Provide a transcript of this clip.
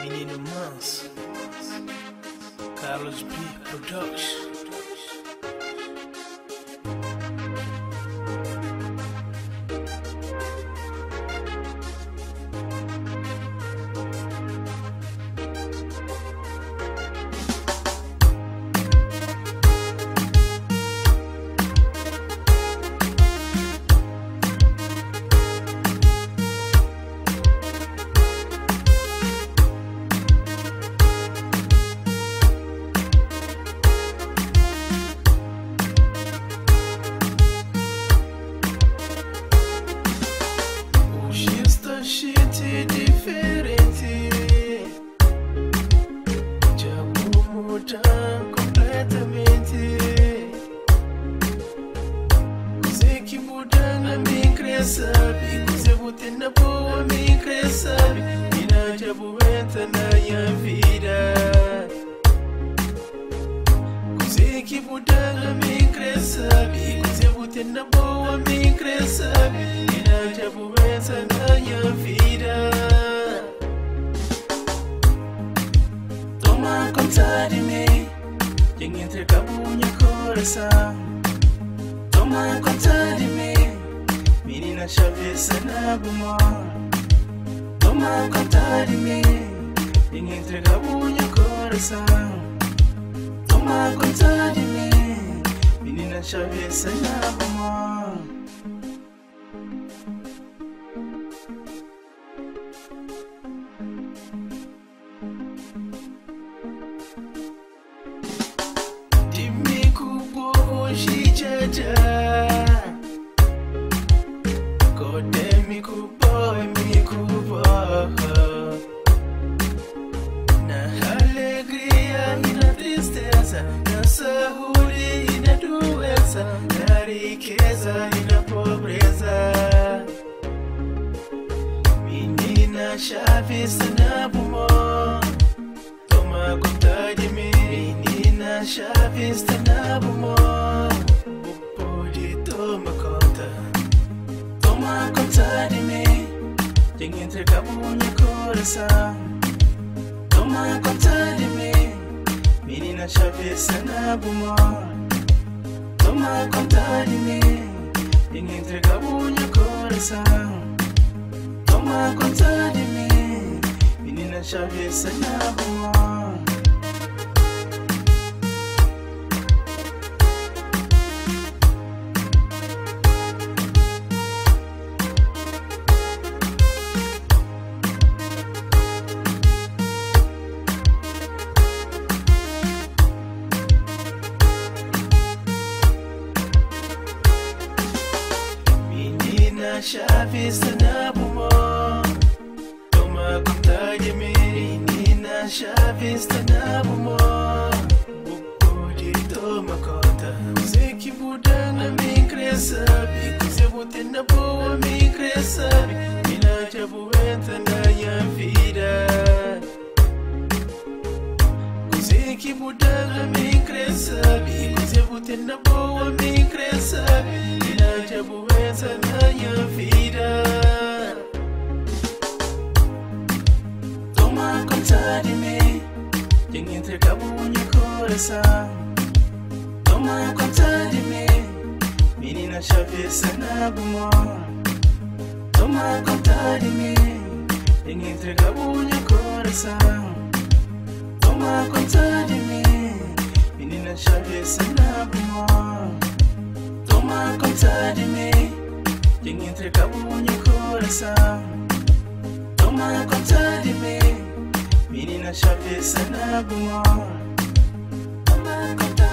Menino Manso, Carlos B Production. Shit diferente, já vou mudar completamente. Coisa que muda na minha crença, coisa que na boa minha crença, e na já vou entrar na minha vida. Coisa que muda na minha crença, coisa que na boa minha crença, e na já vou entrar na minha vida. Toma conta de mim, quem entrega meu coração. Toma conta de mim, menina chaveça na bumó. Toma conta de mim, quem entrega meu coração. Toma conta de mim, menina chaveça na bumó. Kodemi kuboy mi kuboy, na alegria e na tristeza, na saúde e na doença, na riqueza e na pobreza. Menina chavista na bumó, toma conta de mim. Menina chavista na bumó, toma conta. Toma conta de mim, quem entrega meu coração. Toma conta de mim, menina chaveça na bumó. Toma conta de mim, quem entrega meu coração. Toma conta de mim, menina chaveça na bumó. Chavista na bumó, toma conta de mim. Menina chavista na bumó, pode tomar conta. Coisa que muda na minha crença, coisa que na boa minha crença, menina já vou entrar na minha vida. Coisa que muda na minha crença, coisa que na boa minha crença, menina já vou entrar na minha vida. Toma conta de mim, quem entrega meu coração. Toma conta de mim, menina chaveça na bumó. Toma conta de mim, quem entrega meu coração. Toma conta de mim, menina chaveça na bumó. Toma conta de mim, quem entrega meu coração. Toma conta de mim, menina chaveça na bumó. Toma conta